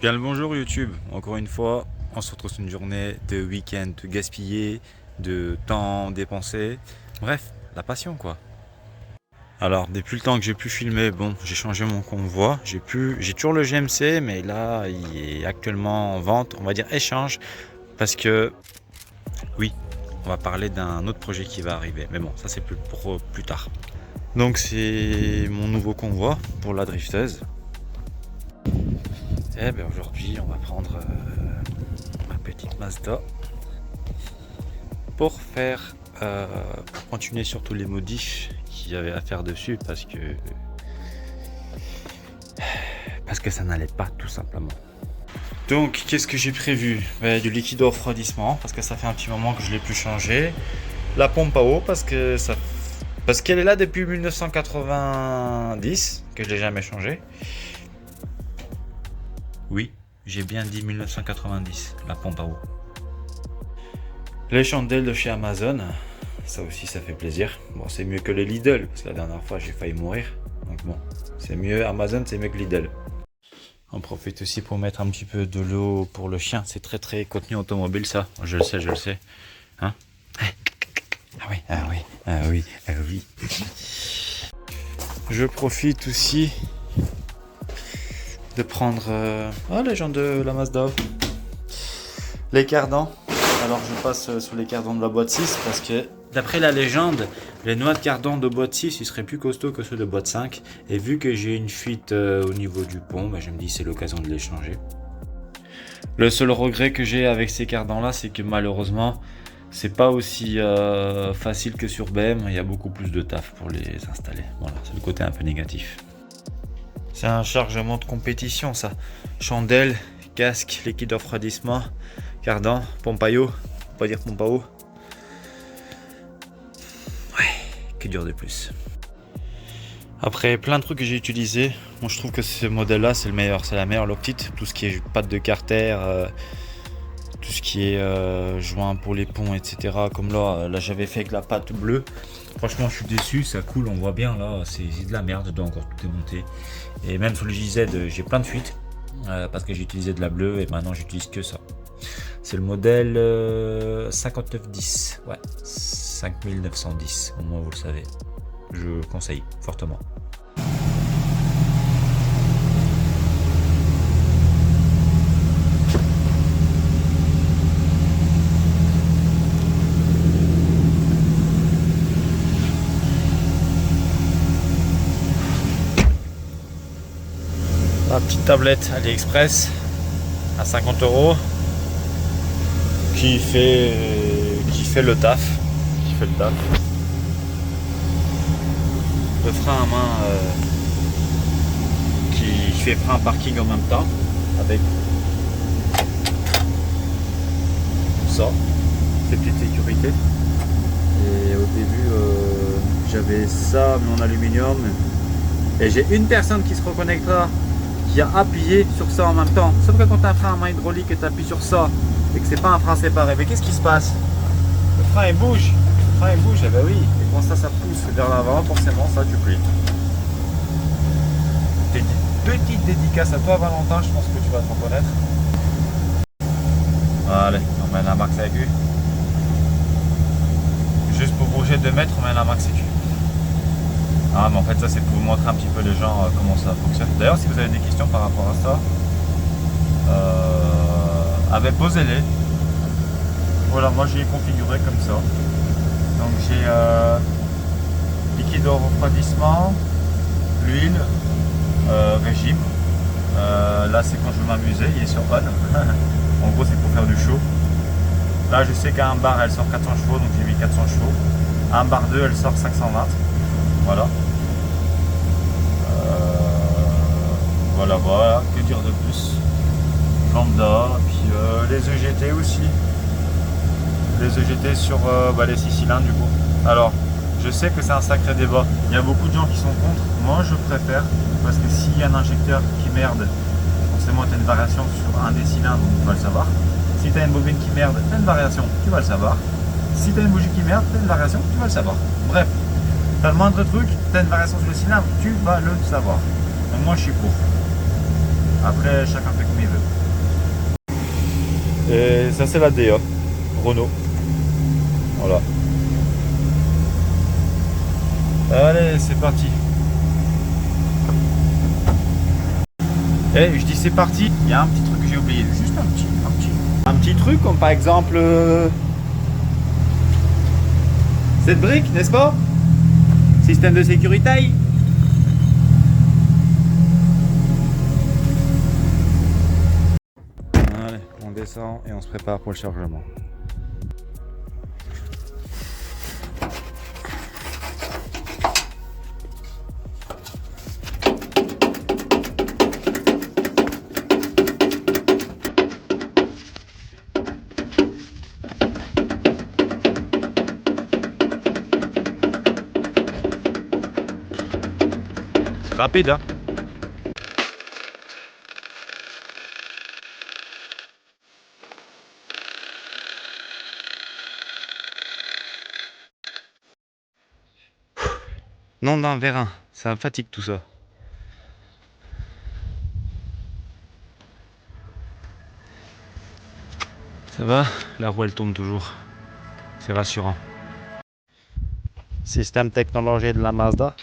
Bien le bonjour YouTube, encore une fois, on se retrouve sur une journée de week-end gaspillé, de temps dépensé, bref, la passion quoi. Alors depuis le temps que j'ai pu filmer, bon, j'ai changé mon convoi, j'ai toujours le GMC, mais là il est actuellement en vente, on va dire échange, parce que oui, on va parler d'un autre projet qui va arriver, mais bon, ça c'est pour plus tard. Donc c'est mon nouveau convoi pour la drifteuse. Et ben aujourd'hui on va prendre ma petite Mazda pour continuer sur tous les modifs qu'il y avait à faire dessus parce que ça n'allait pas tout simplement. Donc qu'est-ce que j'ai prévu? Du liquide au refroidissement parce que ça fait un petit moment que je l'ai plus changé. La pompe à eau parce qu'elle est là depuis 1990 que je l'ai jamais changé. Oui, j'ai bien dit 1990, la pompe à eau. Les chandelles de chez Amazon, ça aussi ça fait plaisir. Bon, c'est mieux que les Lidl, parce que la dernière fois j'ai failli mourir. Donc bon, c'est mieux, Amazon c'est mieux que Lidl. On profite aussi pour mettre un petit peu de l'eau pour le chien. C'est très contenu automobile ça, je le sais. Hein? Ah oui. Je profite aussi de prendre les gens de la Mazda, les cardans. Alors je passe sur les cardans de la boîte 6 parce que d'après la légende, les noix de cardan de boîte 6 ils seraient plus costauds que ceux de boîte 5. Et vu que j'ai une fuite au niveau du pont, je me dis c'est l'occasion de les changer. Le seul regret que j'ai avec ces cardans là, c'est que malheureusement c'est pas aussi facile que sur BM. Il y a beaucoup plus de taf pour les installer. Voilà, c'est le côté un peu négatif. C'est un chargement de compétition ça. Chandelle, casque, liquide de refroidissement, cardan, pompe à eau, on va dire pompe à eau. Ouais, que dur de plus. Après plein de trucs que j'ai utilisés, moi je trouve que ce modèle là c'est le meilleur, c'est la meilleure Loctite. Tout ce qui est patte de carter, tout ce qui est joint pour les ponts, etc. Comme là j'avais fait avec la pâte bleue. Franchement je suis déçu, ça coule, on voit bien là, c'est de la merde, dedans encore tout est monté. Et même sur le JZ j'ai plein de fuites parce que j'ai utilisé de la bleue et maintenant j'utilise que ça. C'est le modèle 5910, ouais, 5910, au moins vous le savez. Je conseille fortement. La petite tablette AliExpress à 50 € qui fait le taf. Le frein à main qui fait frein parking en même temps avec ça, ces petites sécurités. Et au début j'avais ça mais en aluminium et j'ai une personne qui se reconnectera qui a appuyé sur ça en même temps. Sauf que quand tu as un frein à main hydraulique et tu appuies sur ça et que c'est pas un frein séparé, mais qu'est-ce qui se passe? Le frein il bouge. Et ben oui, et quand ça pousse vers l'avant, forcément ça tu plies. Petite dédicace à toi Valentin, je pense que tu vas te reconnaître. Allez, on met la marque aigu. Juste pour bouger 2 mètres, on met la marque sécu. Ah mais en fait ça c'est pour vous montrer un petit peu les gens comment ça fonctionne. D'ailleurs si vous avez des questions par rapport à ça, posez-les. Voilà, moi j'ai configuré comme ça. Donc j'ai liquide au refroidissement, l'huile, régime. Là c'est quand je veux m'amuser, il est sur on. En gros c'est pour faire du chaud. Là je sais qu'à un bar elle sort 400 chevaux, donc j'ai mis 400 chevaux. À un bar 2 elle sort 520. Voilà. Voilà, que dire de plus? Lambda, puis les EGT aussi. Les EGT sur les 6 cylindres du coup. Alors, je sais que c'est un sacré débat. Il y a beaucoup de gens qui sont contre. Moi, je préfère parce que s'il y a un injecteur qui merde, forcément, tu as une variation sur un des cylindres, donc tu vas le savoir. Si tu as une bobine qui merde, tu as une variation, tu vas le savoir. Si tu as une bougie qui merde, tu as une variation, tu vas le savoir. Bref, tu as le moindre truc, tu as une variation sur le cylindre, tu vas le savoir. Donc moi, je suis pour. Après, chacun fait comme il veut. Et ça c'est la DA Renault. Voilà. Allez, c'est parti. Eh, je dis c'est parti. Il y a un petit truc que j'ai oublié. Juste un petit truc comme par exemple cette brique, n'est-ce pas? Système de sécurité. Allez, on descend et on se prépare pour le chargement. Rapide, hein? Non, d'un vérin, ça me fatigue tout ça. Ça va? La roue elle tourne toujours. C'est rassurant. Système technologique de la Mazda.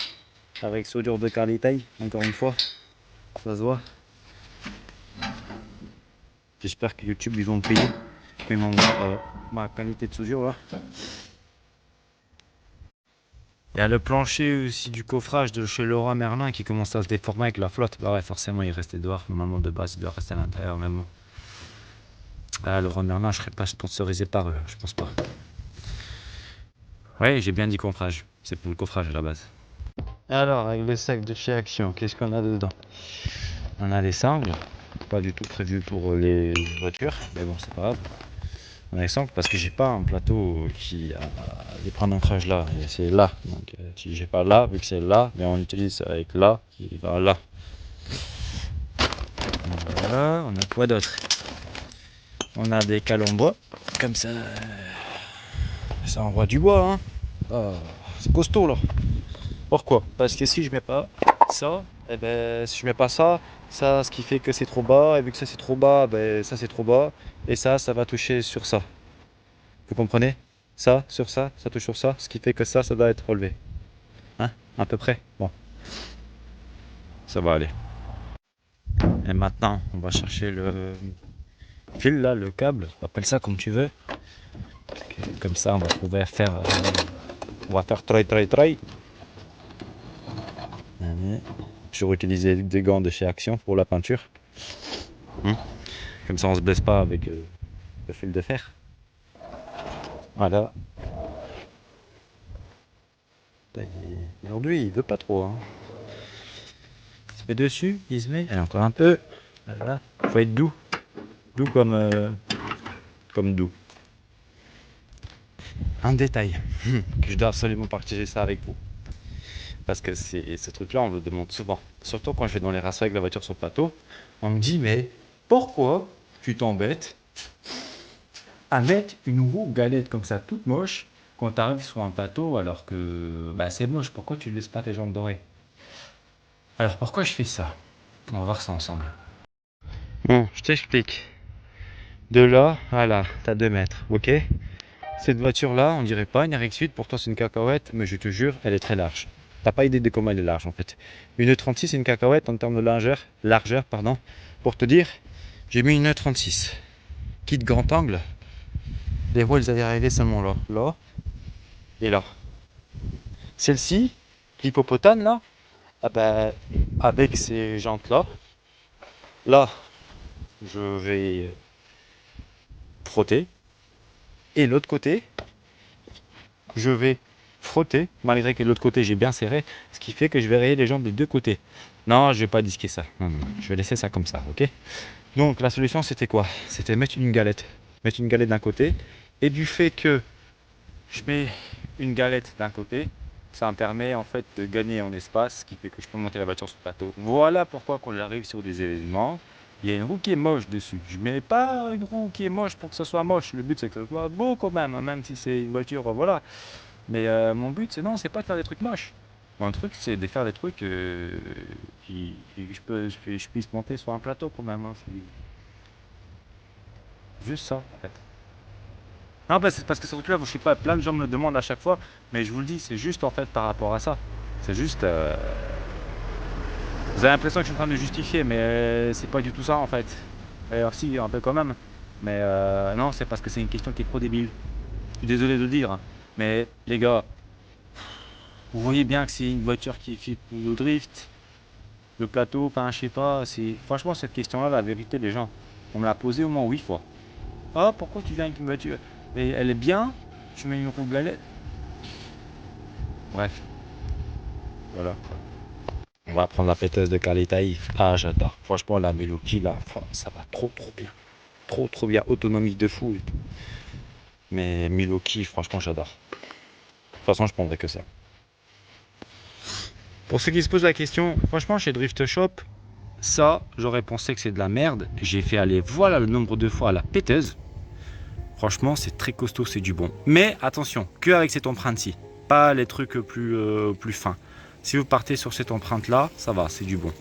Avec soudure de qualité, encore une fois. Ça se voit. J'espère que YouTube ils vont me payer. Ils vont voir ma qualité de soudure là. Il y a le plancher aussi du coffrage de chez Leroy Merlin qui commence à se déformer avec la flotte. Bah ouais, forcément il restait dehors. Normalement de base il doit rester à l'intérieur même. Ah, Leroy Merlin, je serais pas sponsorisé par eux, je pense pas. Ouais, j'ai bien dit coffrage. C'est pour le coffrage à la base. Alors, avec le sac de chez Action, qu'est-ce qu'on a dedans? On a les sangles, pas du tout prévu pour les voitures, mais bon, c'est pas grave. On a les sangles parce que j'ai pas un plateau qui a des points d'ancrage là, et c'est là. Donc, si j'ai pas là, vu que c'est là, mais on utilise avec là, qui va là. Voilà, on a quoi d'autre? On a des calons bois, comme ça. Ça envoie du bois, hein. Oh, c'est costaud là. Pourquoi? Parce que si je mets pas ça, et ben si je mets pas ça, ça ce qui fait que c'est trop bas, et vu que ça c'est trop bas, ben ça c'est trop bas, et ça va toucher sur ça. Vous comprenez? Ça, sur ça touche sur ça, ce qui fait que ça doit être relevé. Hein? À peu près? Bon. Ça va aller. Et maintenant, on va chercher le fil là, le câble, appelle ça comme tu veux. Comme ça, on va pouvoir faire. On va faire try. Allez. Je vais utiliser des gants de chez Action pour la peinture. Comme ça on se blesse pas avec le fil de fer. Voilà. Aujourd'hui il veut pas trop. Hein. Il se met dessus, il se met. Allez, encore un peu. Voilà. Faut être doux. Doux comme doux. Un détail que je dois absolument partager ça avec vous. Parce que c'est ce truc là on me le demande souvent. Surtout quand je vais dans les races avec la voiture sur le plateau. On me dit mais pourquoi tu t'embêtes à mettre une roue galette comme ça toute moche quand tu arrives sur un plateau alors que bah, c'est moche, pourquoi tu ne laisses pas tes jambes dorées? Alors pourquoi je fais ça? On va voir ça ensemble. Bon, je t'explique. De là à là, t'as 2 mètres, ok? Cette voiture là, on dirait pas une RX-8, pourtant c'est une cacahuète, mais je te jure, elle est très large. T'as pas idée de comment elle est large en fait. Une 36 c'est une cacahuète en termes de largeur, pardon. Pour te dire, j'ai mis une 36. Kit grand angle. Les roues elles allaient arriver seulement là et là. Celle-ci, l'hippopotame là, ah ben, avec ces jantes là, je vais frotter. Et l'autre côté, je vais frotter, malgré que l'autre côté j'ai bien serré, ce qui fait que je vais rayer les jambes des deux côtés. Non, je vais pas disquer ça. Non, je vais laisser ça comme ça, ok? Donc la solution c'était quoi? C'était mettre une galette. Mettre une galette d'un côté. Et du fait que je mets une galette d'un côté, ça me permet en fait de gagner en espace, ce qui fait que je peux monter la voiture sur le plateau. Voilà pourquoi quand j'arrive sur des événements, il y a une roue qui est moche dessus. Je mets pas une roue qui est moche pour que ce soit moche. Le but c'est que ce soit beau quand même, hein, même si c'est une voiture, voilà. Mais mon but c'est non, c'est pas de faire des trucs moches. Mon truc c'est de faire des trucs je puisse monter sur un plateau quand même. Hein. Juste ça, en fait. Non, bah, c'est parce que ce truc-là, je sais pas, plein de gens me le demandent à chaque fois, mais je vous le dis, c'est juste en fait par rapport à ça. C'est juste. Vous avez l'impression que je suis en train de me justifier, mais c'est pas du tout ça en fait. Alors, si, un peu quand même. Mais non, c'est parce que c'est une question qui est trop débile. Je suis désolé de le dire, hein. Mais les gars, vous voyez bien que c'est une voiture qui est faite pour le drift, le plateau, enfin, je sais pas. Franchement, cette question-là, la vérité, les gens, on me l'a posée au moins 8 fois. Ah, pourquoi tu viens avec une voiture? Mais elle est bien, tu mets une roue galette. Bref, voilà. On va prendre la péteuse de Kaletaï. Ah, j'adore. Franchement, la Mélodie, là, ça va trop, trop bien. Trop, trop bien. Autonomie de fou et tout. Mais Milwaukee, franchement, j'adore. De toute façon, je prendrais que ça. Pour ceux qui se posent la question, franchement, chez Drift Shop, ça, j'aurais pensé que c'est de la merde. J'ai fait aller, voilà le nombre de fois à la péteuse. Franchement, c'est très costaud, c'est du bon. Mais attention, que avec cette empreinte-ci. Pas les trucs plus fins. Si vous partez sur cette empreinte-là, ça va, c'est du bon.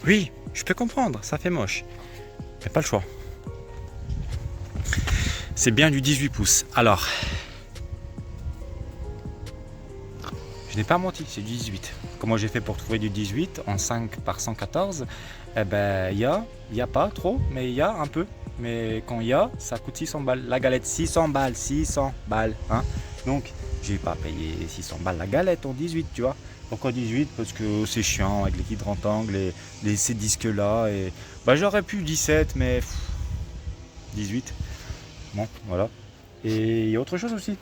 Oui, je peux comprendre, ça fait moche. Mais pas le choix. C'est bien du 18 pouces. Alors, je n'ai pas menti, c'est du 18. Comment j'ai fait pour trouver du 18 en 5 par 114? Eh ben, il y a pas trop, mais il y a un peu. Mais quand il y a, ça coûte 600 balles. La galette, 600 balles, hein. Donc, j'ai pas payé 600 balles la galette en 18, tu vois. Pourquoi 18? Parce que c'est chiant avec les guides rectangles et ces disques-là. Et bah, j'aurais pu 17, mais 18. Bon, voilà. Et il y a autre chose aussi.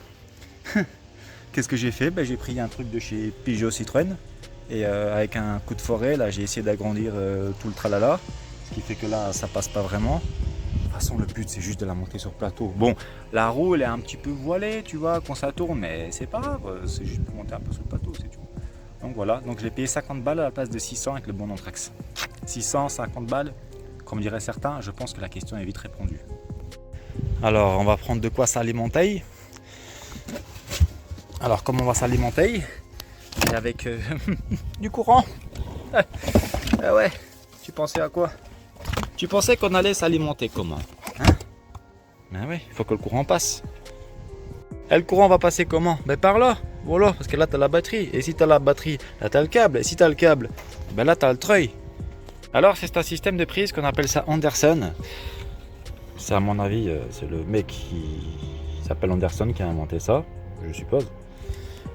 Qu'est-ce que j'ai fait? Ben, j'ai pris un truc de chez Peugeot Citroën. Et avec un coup de forêt, là, j'ai essayé d'agrandir tout le tralala. Ce qui fait que là, ça passe pas vraiment. De toute façon, le but, c'est juste de la monter sur plateau. Bon, la roue, elle est un petit peu voilée, tu vois, quand ça tourne. Mais c'est pas grave, c'est juste pour monter un peu sur le plateau, c'est tout. Donc voilà, donc je l'ai payé 50 balles à la place de 600 avec le bon Anthrax. 600, 50 balles, comme diraient certains, je pense que la question est vite répondue. Alors, on va prendre de quoi s'alimenter. Alors, comment on va s'alimenter? Et avec du courant. Ah ouais, tu pensais à quoi? Tu pensais qu'on allait s'alimenter comment? Hein? Ben oui, il faut que le courant passe. Et le courant va passer comment? Ben par là, voilà, parce que là tu as la batterie. Et si tu as la batterie, là tu as le câble. Et si tu as le câble, ben là tu as le treuil. Alors c'est un système de prise qu'on appelle ça Anderson. C'est à mon avis, c'est le mec qui s'appelle Anderson qui a inventé ça, je suppose.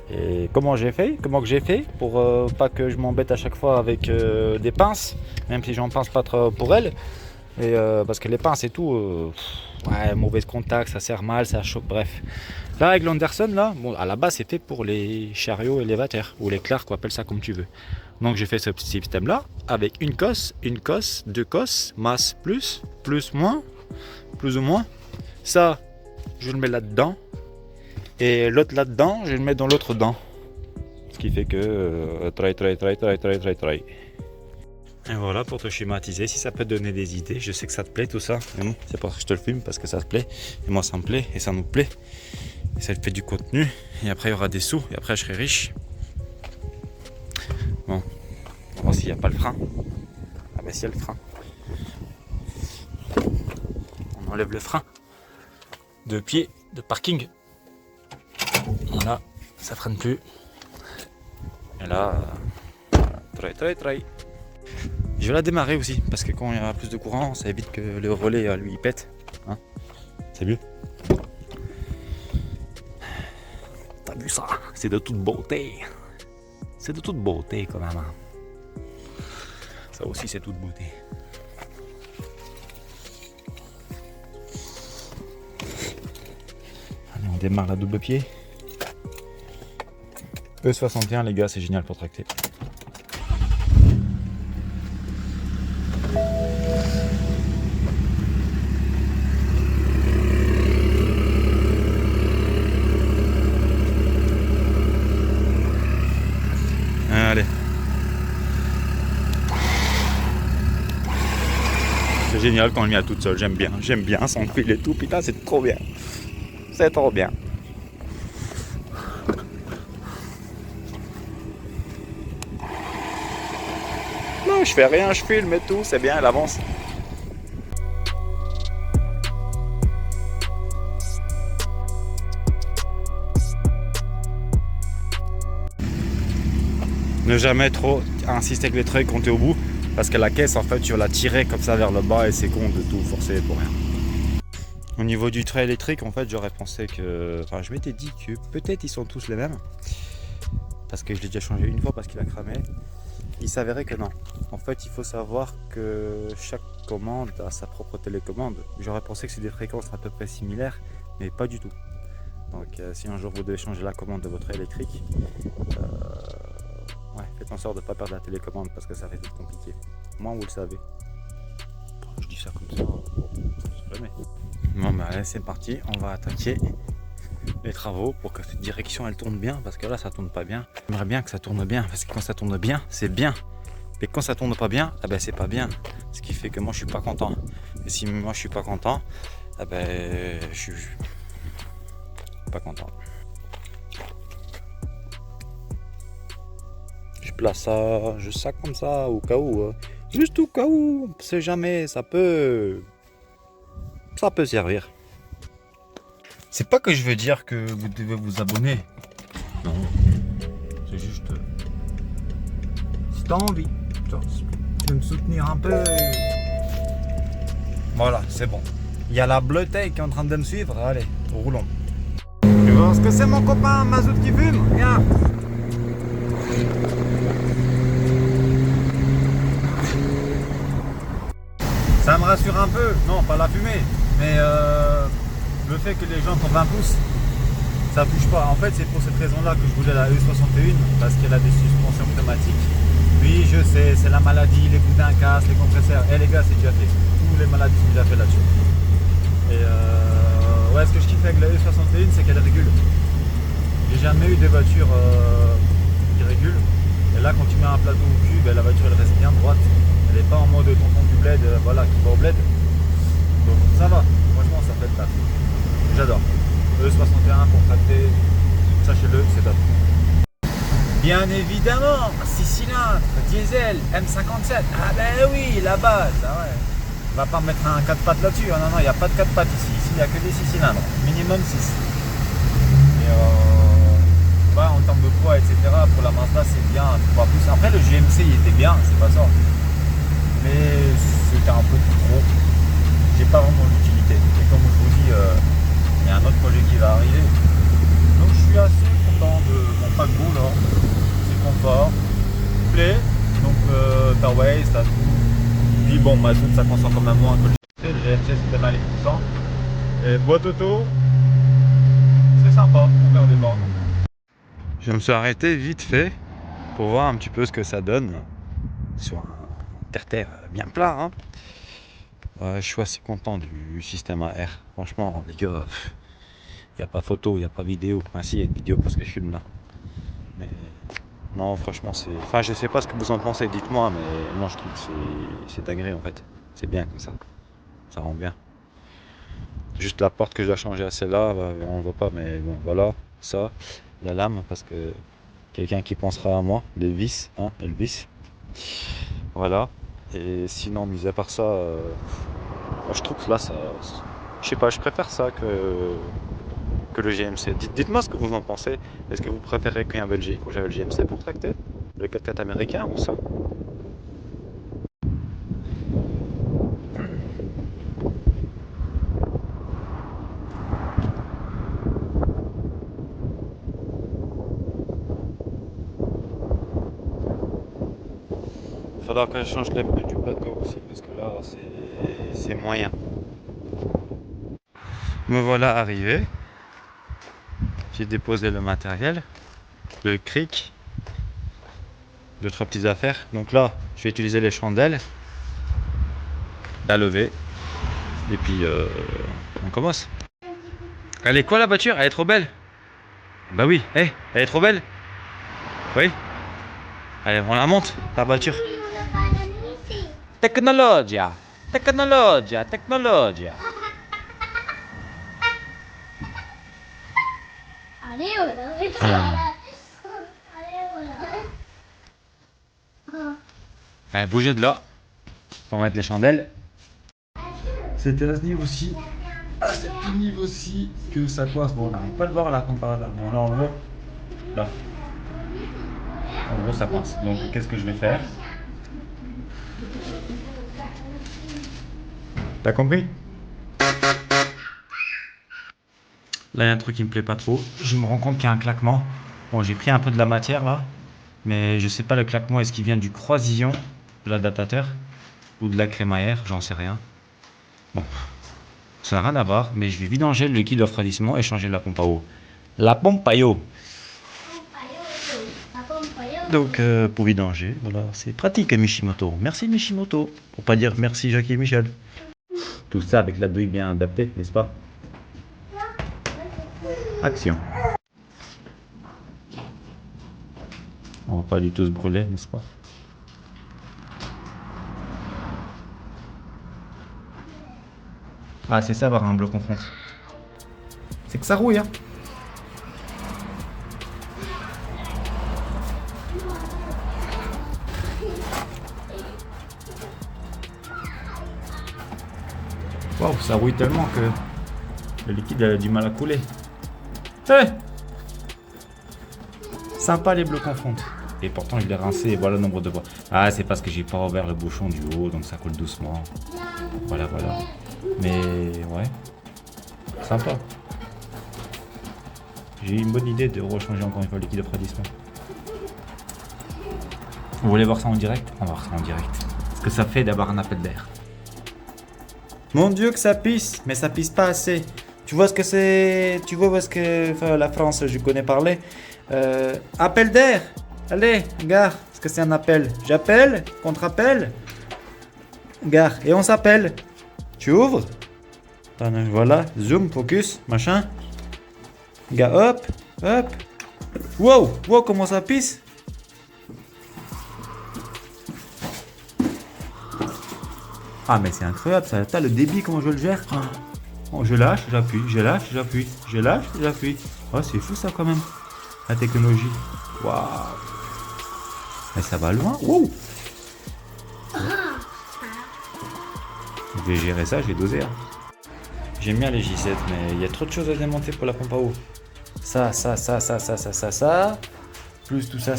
Et comment que j'ai fait pour pas que je m'embête à chaque fois avec des pinces, même si j'en pense pas trop pour elles. Et parce que les pinces et tout, ouais, mauvais contact, ça sert mal, ça choque, bref. Là avec l'Anderson, là, bon, à la base c'était pour les chariots élévateurs, ou les Clark, appelle ça comme tu veux. Donc j'ai fait ce système là, avec une cosse, deux cosses, masse plus moins, plus ou moins. Ça, je le mets là-dedans. Et l'autre là-dedans, je le mets dans l'autre dent. Ce qui fait que try. Et voilà pour te schématiser, si ça peut te donner des idées. Je sais que ça te plaît tout ça. C'est pour ça que je te le filme, parce que ça te plaît. Et moi ça me plaît, et ça nous plaît. Et ça fait du contenu. Et après il y aura des sous, et après je serai riche. Bon, on va voir s'il n'y a pas le frein. Ah ben s'il y a le frein. On enlève le frein. De pied, de parking. Voilà, ça freine plus. Et là, try. Je vais la démarrer aussi, parce que quand il y a plus de courant, ça évite que le relais lui il pète. Hein, c'est mieux. T'as vu ça? C'est de toute beauté. C'est de toute beauté quand même. Hein. Ça aussi c'est toute beauté. Allez, on démarre la double pied. E61 les gars, c'est génial pour tracter. Allez. C'est génial quand on est à toute seule, j'aime bien sans fil et tout, putain c'est trop bien. C'est trop bien. Non, je fais rien, je filme et tout, c'est bien, elle avance. Ne jamais trop insister avec les trucs quand tu es au bout. Parce que la caisse, en fait, tu vas la tirer comme ça vers le bas et c'est con de tout forcer pour rien. Au niveau du trait électrique, en fait, j'aurais pensé que... Enfin, je m'étais dit que peut-être ils sont tous les mêmes. Parce que je l'ai déjà changé une fois parce qu'il a cramé. Il s'avérait que non. En fait, il faut savoir que chaque commande a sa propre télécommande. J'aurais pensé que c'est des fréquences à peu près similaires, mais pas du tout. Donc, si un jour vous devez changer la commande de votre électrique, ouais, faites en sorte de ne pas perdre la télécommande parce que ça risque d'être compliqué. Moi, vous le savez. Je dis ça comme ça, on sait jamais. Bon, bah allez, c'est parti. On va attaquer les travaux pour que cette direction elle tourne bien, parce que là ça tourne pas bien. J'aimerais bien que ça tourne bien, parce que quand ça tourne bien, c'est bien. Mais quand ça tourne pas bien, eh ben c'est pas bien. Ce qui fait que moi je suis pas content. Et si moi je suis pas content, eh ben je suis pas content. Je place ça, juste ça comme ça, au cas où. Juste au cas où, on sait jamais, ça peut servir. C'est pas que je veux dire que vous devez vous abonner. Non. C'est juste... si t'as envie, tu veux me soutenir un peu. Voilà, c'est bon. Il y a la bleutée qui est en train de me suivre. Allez, roulons. Tu vois ce que c'est mon copain Mazout qui fume? Viens. Ça me rassure un peu. Non, pas la fumée. Mais le fait que les gens ont 20 pouces, ça bouge pas. En fait, c'est pour cette raison-là que je voulais la E61, parce qu'elle a des suspensions pneumatiques. Oui, je sais, c'est la maladie, les boudins cassent, les compresseurs. Eh les gars, c'est déjà fait. Toutes les maladies sont déjà faites là-dessus. Et ouais, ce que je kiffe avec la E61, c'est qu'elle régule. J'ai jamais eu de voiture qui régule. Et là, quand tu mets un plateau au cul, ben, la voiture elle reste bien droite. Elle n'est pas en mode tonton du bled, voilà, qui va au bled. Donc ça va, franchement ça fait le taf. J'adore. E61 pour tracter, sachez-le, c'est top. Bien évidemment, 6 cylindres, diesel, M57. Ah ben oui, la base, ah ouais. On va pas mettre un 4 pattes là-dessus, non, non, il n'y a pas de 4 pattes ici. Ici, il n'y a que des 6 cylindres, minimum 6. Et bah, en termes de poids, etc., pour la Mazda, c'est bien, un poids plus. Après, le GMC, il était bien, c'est pas ça. Mais c'était un peu trop. J'ai pas vraiment l'utilité. Et comme je vous dis, il y a un autre projet qui va arriver. Donc je suis assez content de mon paquebot là. C'est confort, il plaît. Donc t'as Waze, t'as tout. Puis bon, Mazout ça consomme quand même moins que le GMC, c'était mal puissant. Et boîte auto, c'est sympa pour faire des bornes. Je me suis arrêté vite fait pour voir un petit peu ce que ça donne sur un terre-terre bien plat. Hein. Ouais, je suis assez content du système AR. Franchement, les gars, il n'y a pas photo, il n'y a pas vidéo. Enfin, si, il y a une vidéo parce que je filme là. Mais non, franchement, c'est. Enfin, je sais pas ce que vous en pensez, dites-moi, mais non, je trouve que c'est agréable en fait. C'est bien comme ça. Ça rend bien. Juste la porte que je dois changer à celle-là, on ne voit pas, mais bon, voilà, ça. La lame, parce que quelqu'un qui pensera à moi, les vis, hein, le vis. Voilà. Et sinon, mis à part ça, je trouve que là, ça, je sais pas, je préfère ça que le GMC. Dites-moi ce que vous en pensez. Est-ce que vous préférez qu'il y ait un Belgique où j'avais le GMC pour tracter, le 4x4 américain ou ça? Il faudra que je change les pneus du plateau aussi parce que là, c'est moyen. Me voilà arrivé. J'ai déposé le matériel, le cric, deux trois petites affaires. Donc là, je vais utiliser les chandelles, la lever, et puis on commence. Elle est quoi la voiture? Elle est trop belle. Bah oui, hey, elle est trop belle. Oui. Allez, on la monte, la voiture. Technologia, technologia, technologia. Allez, voilà. Allez, bougez de là. Pour mettre les chandelles. C'était à ce niveau-ci. À ce niveau-ci que ça coince. Bon, on n'arrive pas à le voir là, comme par là. Bon, là, on le voit. Là. On le gros ça pince. Donc qu'est-ce que je vais faire? T'as compris? Là, il y a un truc qui me plaît pas trop. Je me rends compte qu'il y a un claquement. Bon, j'ai pris un peu de la matière là, mais je sais pas le claquement, est-ce qu'il vient du croisillon de l'adaptateur ou de la crémaillère, j'en sais rien. Bon, ça n'a rien à voir, mais je vais vidanger le liquide de refroidissement et changer la pompe à eau. La pompe à eau. Donc, pour vidanger, voilà, c'est pratique Mishimoto. Merci Mishimoto. Pour pas dire merci Jacques et Michel. Tout ça avec la douille bien adaptée, n'est-ce pas? Action. On va pas du tout se brûler, n'est-ce pas? Ah, c'est ça avoir un bloc en fonte. C'est que ça rouille, hein. Waouh, ça rouille tellement que le liquide a du mal à couler. Hey, sympa les blocs en fonte. Et pourtant je l'ai rincé et voilà le nombre de fois. Ah, c'est parce que j'ai pas ouvert le bouchon du haut, donc ça coule doucement. Voilà. Mais ouais, sympa. J'ai eu une bonne idée de rechanger encore une fois le liquide de refroidissement. Vous voulez voir ça en direct? On va voir ça en direct. Ce que ça fait d'avoir un appel d'air. Mon Dieu que ça pisse, mais ça pisse pas assez. Tu vois ce que c'est? Tu vois ce que enfin, la France, je connais parler. Appel d'air. Allez, gare. Est-ce que c'est un appel? J'appelle, contre-appel. Gare. Et on s'appelle. Tu ouvres. Voilà. Zoom, focus, machin. Gars, hop. Wow, comment ça pisse. Ah mais c'est incroyable ça. T'as le débit, comment je le gère. Oh, je lâche, j'appuie. Oh, c'est fou ça quand même. La technologie. Waouh. Mais ça va loin. Wow. Je vais gérer ça, je vais doser. Hein. J'aime bien les J7, mais il y a trop de choses à démonter pour la pompe à eau. Ça. Plus tout ça.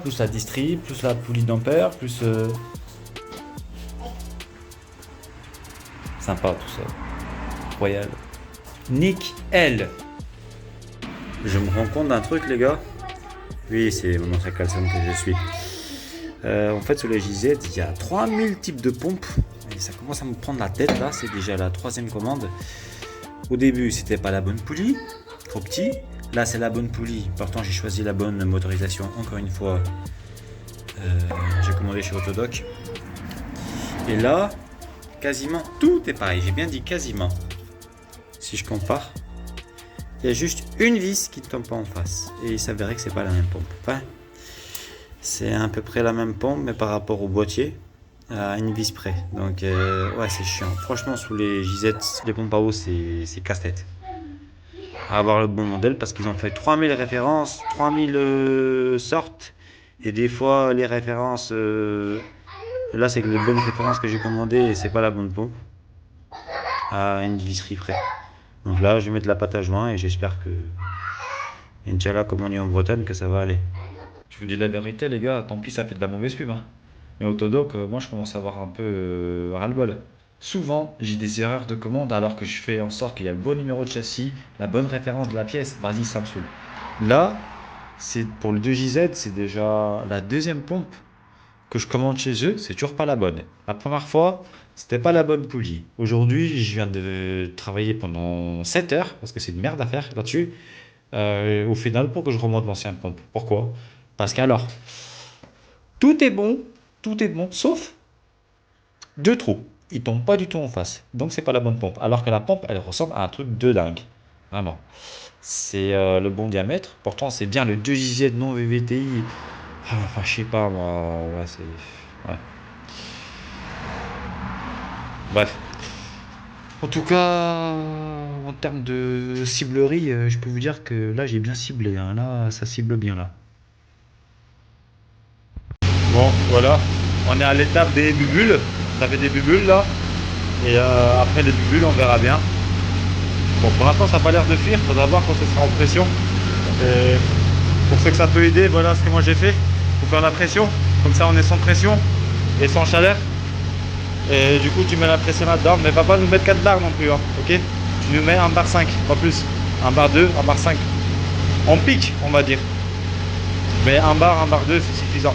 Plus la distrib, plus la poulie d'ampère, plus... Sympa tout ça. Royal. Nickel. Je me rends compte d'un truc les gars. Oui, c'est mon ancien calcène que je suis. En fait sur le JZ, il y a 3000 types de pompes. Et ça commence à me prendre la tête là, c'est déjà la 3e commande. Au début, c'était pas la bonne poulie, trop petit. Là, c'est la bonne poulie. Pourtant, j'ai choisi la bonne motorisation. Encore une fois, j'ai commandé chez Autodoc. Et là, quasiment tout est pareil. J'ai bien dit quasiment. Si je compare, il y a juste une vis qui ne tombe pas en face. Et il s'avérait que c'est pas la même pompe. Enfin, c'est à peu près la même pompe, mais par rapport au boîtier, à une vis près. Donc, ouais, c'est chiant. Franchement, sous les JZ, les pompes à eau, c'est casse-tête. À avoir le bon modèle parce qu'ils ont fait 3000 références, 3000 sortes. Et des fois, les références. Là, c'est les bonnes références que j'ai commandées et c'est pas la bonne pompe. À une visserie près. Donc là, je vais mettre la pâte à joint et j'espère que. Inch'Allah, comme on dit en Bretagne, que ça va aller. Je vous dis la vérité, les gars, tant pis, ça fait de la mauvaise pub. Hein. Mais Autodoc, moi, je commence à avoir un peu ras-le-bol. Souvent, j'ai des erreurs de commande alors que je fais en sorte qu'il y a le bon numéro de châssis, la bonne référence de la pièce. Vas-y, ça me saoule. Là, c'est pour le 2JZ, c'est déjà la 2e pompe que je commande chez eux, c'est toujours pas la bonne. La première fois, c'était pas la bonne poulie. Aujourd'hui, je viens de travailler pendant 7 heures, parce que c'est une merde à faire là-dessus, au final, pour que je remonte l'ancienne pompe. Pourquoi? Parce qu'alors, tout est bon, sauf 2 trous. Ils tombent pas du tout en face. Donc, c'est pas la bonne pompe. Alors que la pompe, elle ressemble à un truc de dingue. Vraiment. C'est le bon diamètre. Pourtant, c'est bien le 2JZ non VVTI. Enfin, je sais pas, moi. Ouais, c'est. Ouais. Bref. En tout cas, en termes de ciblerie, je peux vous dire que là, j'ai bien ciblé. Hein. Là, ça cible bien, là. Bon, voilà. On est à l'étape des bubules. Ça fait des bubules, là. Et après les bubules, on verra bien. Bon, pour l'instant, ça n'a pas l'air de fuir. Faudra voir quand ce sera en pression. Pour ceux que ça peut aider, voilà ce que moi j'ai fait. Pour faire la pression. Comme ça on est sans pression et sans chaleur. Et du coup tu mets la pression là-dedans. Mais va pas nous mettre 4 barres non plus. Hein, ok? Tu nous mets 1 bar 5, pas plus. 1 bar 2, 1 bar 5. En pic, on va dire. Mais 1 bar 2, c'est suffisant.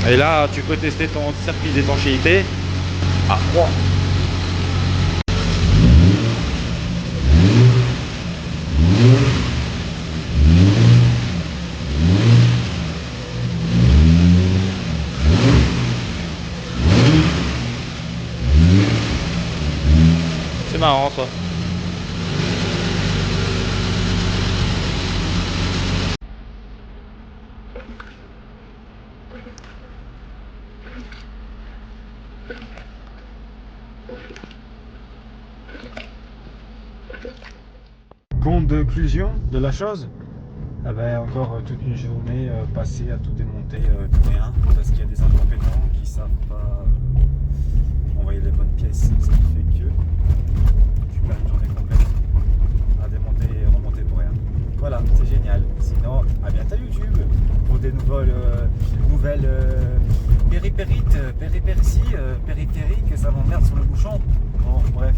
Et là, tu peux tester ton circuit d'étanchéité à 3. C'est marrant ça. Conclusion de la chose, ah ben, encore toute une journée passée à tout démonter pour rien, parce qu'il y a des incompétents qui savent pas envoyer les bonnes pièces, ce qui fait que tu perds une journée complète à démonter et remonter pour rien. Voilà, c'est génial. Sinon, à bientôt à YouTube pour des nouvelles péripériques, ça m'emmerde sur le bouchon. Bon, bref.